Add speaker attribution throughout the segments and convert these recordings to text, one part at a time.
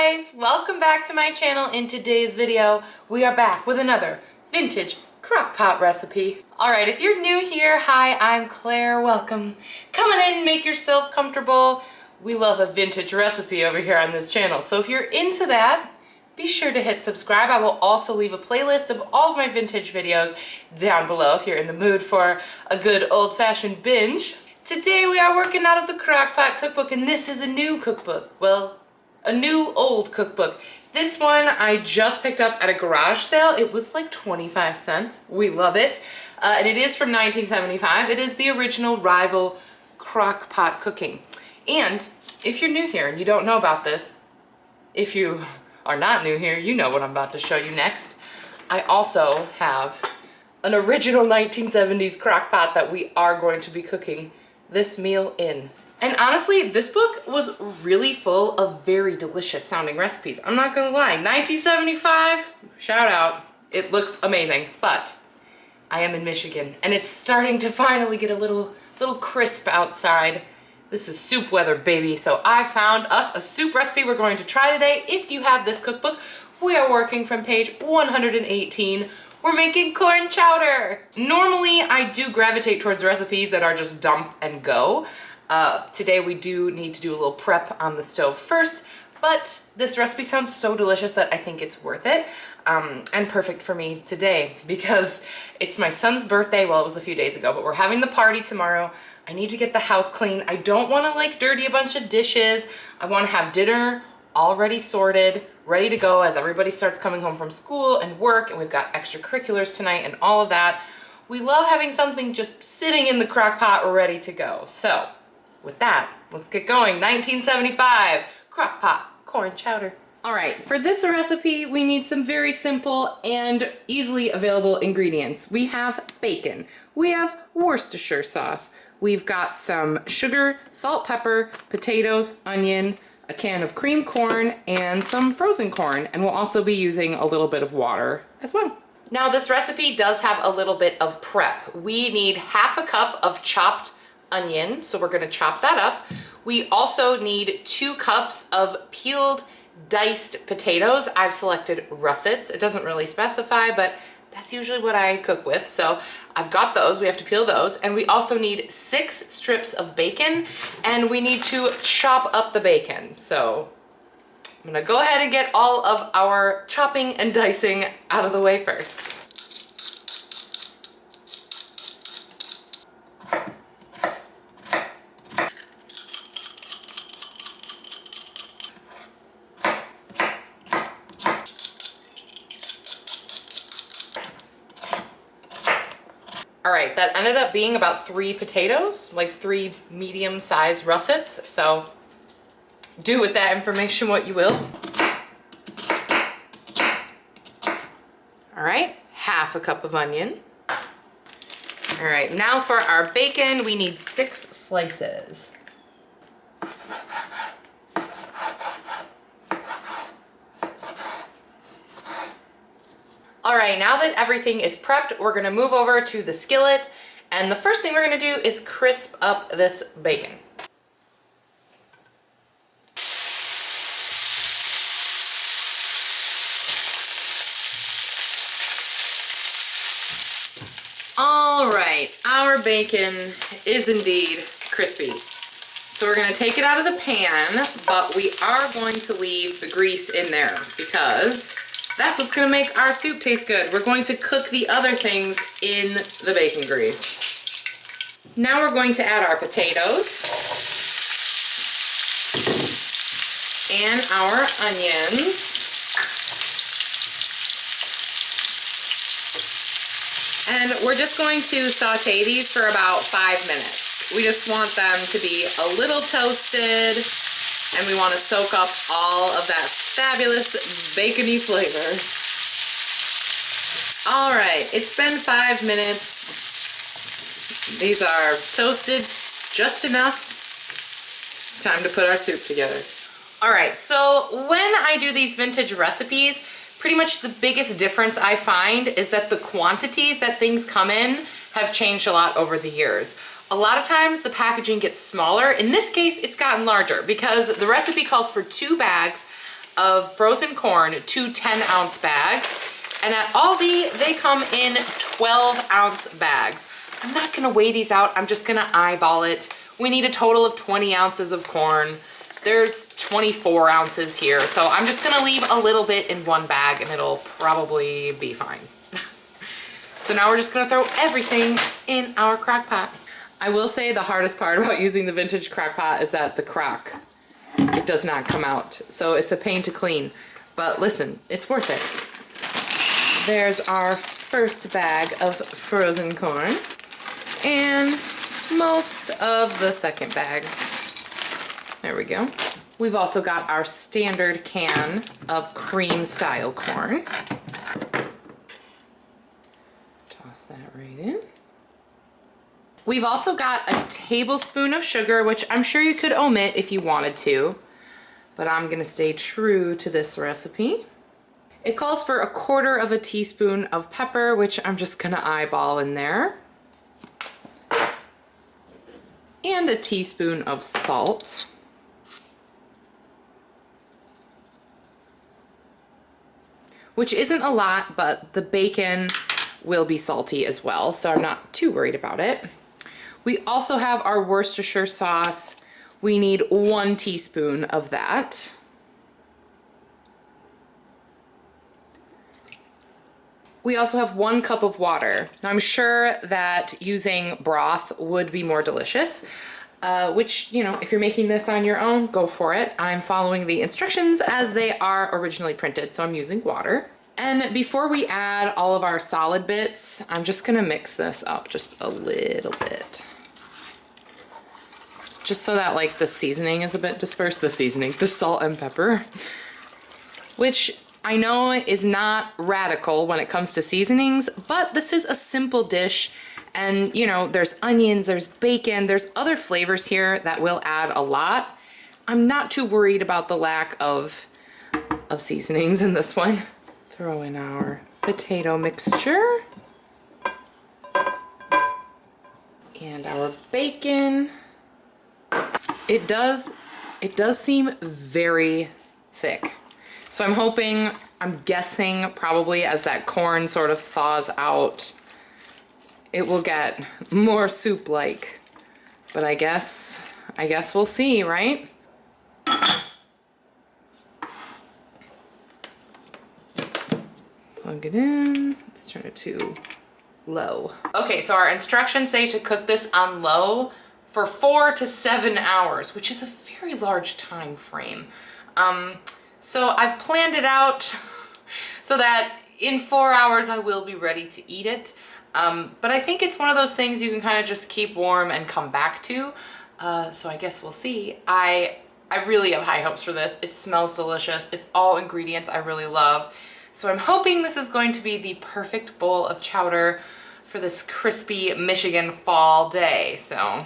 Speaker 1: guys! Welcome back to my channel. In today's video, we are back with another vintage crock pot recipe. Alright, if you're new here, hi, I'm Claire. Welcome. Come on in, make yourself comfortable. We love a vintage recipe over here on this channel. So if you're into that, be sure to hit subscribe. I will also leave a playlist of all of my vintage videos down below if you're in the mood for a good old-fashioned binge. Today we are working out of the Crock Pot cookbook, and this is a new cookbook. Well, a new old cookbook. This one I just picked up at a garage sale. It was like 25 cents. We love it. And it is from 1975. It is the original rival crock pot cooking. And if you're new here and you don't know about this, if you are not new here, you know what I'm about to show you next. I also have an original 1970s crock pot that we are going to be cooking this meal in. And honestly, this book was really full of very delicious sounding recipes. I'm not gonna lie, 1975, shout out. It looks amazing, but I am in Michigan and it's starting to finally get a little crisp outside. This is soup weather, baby. So I found us a soup recipe we're going to try today. If you have this cookbook, we are working from page 118. We're making corn chowder. Normally, I do gravitate towards recipes that are just dump and go. Today we do need to do a little prep on the stove first, but this recipe sounds so delicious that I think it's worth it. And perfect for me today because it's my son's birthday. Well, it was a few days ago, but we're having the party tomorrow. I need to get the house clean. I don't want to like dirty a bunch of dishes. I want to have dinner already sorted, ready to go as everybody starts coming home from school and work, and we've got extracurriculars tonight and all of that. We love having something just sitting in the crock pot ready to go. So with that, let's get going. 1975 crock pot corn chowder. All right, for this recipe, we need some very simple and easily available ingredients. We have bacon, we have Worcestershire sauce, we've got some sugar, salt, pepper, potatoes, onion, a can of cream corn, and some frozen corn, and we'll also be using a little bit of water as well. Now this recipe does have a little bit of prep. We need half a cup of chopped onion, so we're gonna chop that up. We also need 2 cups of peeled diced potatoes. I've selected russets. It doesn't really specify, but that's usually what I cook with. So I've got those, we have to peel those. And we also need 6 strips of bacon, and we need to chop up the bacon. So I'm gonna go ahead and get all of our chopping and dicing out of the way first. All right, that ended up being about 3 potatoes, like 3 medium-sized russets. So do with that information what you will. All right, half a cup of onion. All right, now for our bacon, we need 6 slices. All right, now that everything is prepped, we're gonna move over to the skillet, and the first thing we're gonna do is crisp up this bacon. All right, our bacon is indeed crispy. So we're gonna take it out of the pan, but we are going to leave the grease in there because that's what's gonna make our soup taste good. We're going to cook the other things in the bacon grease. Now we're going to add our potatoes and our onions. And we're just going to saute these for about 5 minutes. We just want them to be a little toasted, and we want to soak up all of that fabulous bacony flavor. All right, it's been 5 minutes. These are toasted just enough. Time to put our soup together. All right, so when I do these vintage recipes, pretty much the biggest difference I find is that the quantities that things come in have changed a lot over the years. A lot of times the packaging gets smaller. In this case, it's gotten larger because the recipe calls for 2 bags of frozen corn, 2 10-ounce bags. And at Aldi, they come in 12-ounce bags. I'm not gonna weigh these out, I'm just gonna eyeball it. We need a total of 20 ounces of corn. There's 24 ounces here, so I'm just gonna leave a little bit in one bag and it'll probably be fine. So now we're just gonna throw everything in our crock pot. I will say the hardest part about using the vintage crock pot is that the crock, it does not come out. So it's a pain to clean, but listen, it's worth it. There's our first bag of frozen corn and most of the second bag. There we go. We've also got our standard can of cream style corn. Toss that right in. We've also got a tablespoon of sugar, which I'm sure you could omit if you wanted to, but I'm gonna stay true to this recipe. It calls for 1/4 teaspoon of pepper, which I'm just gonna eyeball in there. And a teaspoon of salt. Which isn't a lot, but the bacon will be salty as well, so I'm not too worried about it. We also have our Worcestershire sauce. We need 1 teaspoon of that. We also have 1 cup of water. Now I'm sure that using broth would be more delicious, which, you know, if you're making this on your own, go for it. I'm following the instructions as they are originally printed, so I'm using water. And before we add all of our solid bits, I'm just gonna mix this up just a little bit. Just so that like the seasoning is a bit dispersed, the salt and pepper, which I know is not radical when it comes to seasonings, but this is a simple dish and you know, there's onions, there's bacon, there's other flavors here that will add a lot. I'm not too worried about the lack of seasonings in this one. Throw in our potato mixture and our bacon. It does seem very thick. So I'm guessing probably as that corn sort of thaws out, it will get more soup-like. But I guess we'll see, right? Plug it in. Let's turn it to low. Okay, so our instructions say to cook this on low for 4 to 7 hours, which is a very large time frame. So I've planned it out so that in 4 hours I will be ready to eat it. But I think it's one of those things you can kind of just keep warm and come back to. So I guess we'll see. I really have high hopes for this. It smells delicious. It's all ingredients I really love. So I'm hoping this is going to be the perfect bowl of chowder for this crispy Michigan fall day. So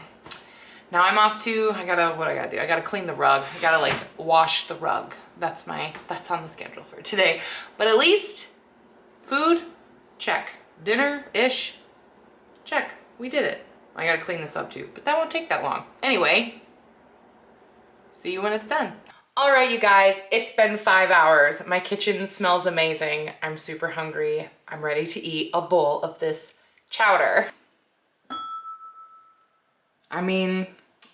Speaker 1: now I'm off to, what I gotta do? I gotta clean the rug. I gotta like wash the rug. That's on the schedule for today. But at least food, check. Dinner-ish, check. We did it. I gotta clean this up too, but that won't take that long. Anyway, see you when it's done. All right, you guys, it's been 5 hours. My kitchen smells amazing. I'm super hungry. I'm ready to eat a bowl of this chowder. I mean,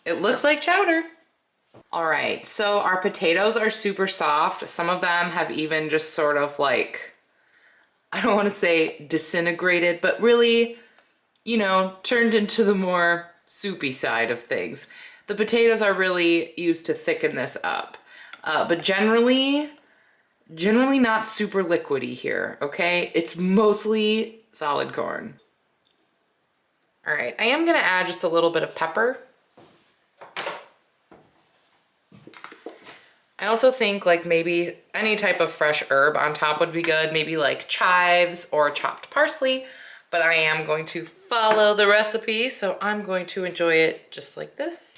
Speaker 1: it looks like chowder. All right, so our potatoes are super soft. Some of them have even just sort of like, I don't want to say disintegrated, but really, you know, turned into the more soupy side of things. The potatoes are really used to thicken this up, but generally not super liquidy here, okay? It's mostly solid corn. All right, I am gonna add just a little bit of pepper. I also think like maybe any type of fresh herb on top would be good, maybe like chives or chopped parsley, but I am going to follow the recipe, so I'm going to enjoy it just like this.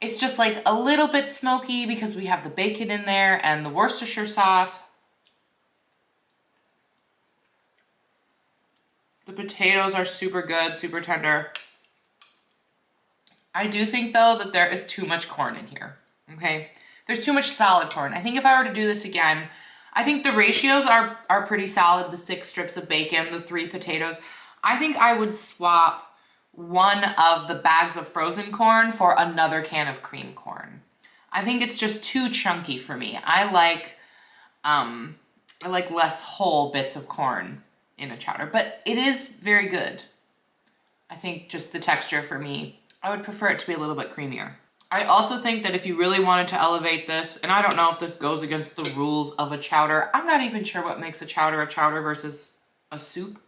Speaker 1: It's just like a little bit smoky because we have the bacon in there and the Worcestershire sauce. The potatoes are super good, super tender. I do think though that there is too much corn in here, okay? There's too much solid corn. I think if I were to do this again, I think the ratios are pretty solid. The 6 strips of bacon, the 3 potatoes. I think I would swap one of the bags of frozen corn for another can of cream corn. I think it's just too chunky for me. I like less whole bits of corn in a chowder, but it is very good. I think just the texture for me, I would prefer it to be a little bit creamier. I also think that if you really wanted to elevate this, and I don't know if this goes against the rules of a chowder. I'm not even sure what makes a chowder versus a soup.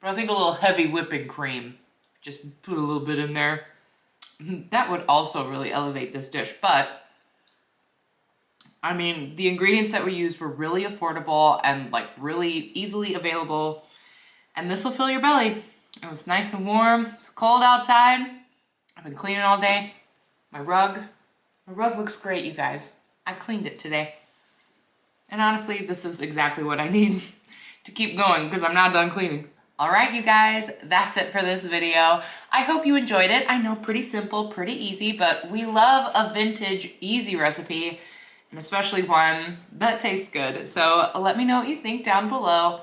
Speaker 1: But I think a little heavy whipping cream, just put a little bit in there. That would also really elevate this dish. But, I mean, the ingredients that we used were really affordable and like really easily available. And this will fill your belly. And it's nice and warm. It's cold outside. I've been cleaning all day. My rug looks great, you guys. I cleaned it today. And honestly, this is exactly what I need to keep going because I'm not done cleaning. All right, you guys, that's it for this video. I hope you enjoyed it. I know, pretty simple, pretty easy, but we love a vintage, easy recipe, and especially one that tastes good. So let me know what you think down below.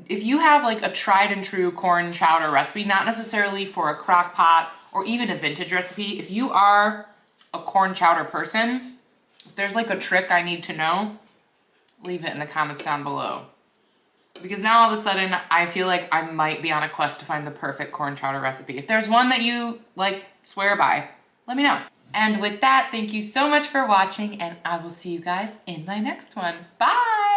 Speaker 1: If you have like a tried and true corn chowder recipe, not necessarily for a crock pot or even a vintage recipe, if you are a corn chowder person, if there's like a trick I need to know, leave it in the comments down below. Because now all of a sudden I feel like I might be on a quest to find the perfect corn chowder recipe. If there's one that you like swear by, let me know. And with that, thank you so much for watching, and I will see you guys in my next one. Bye!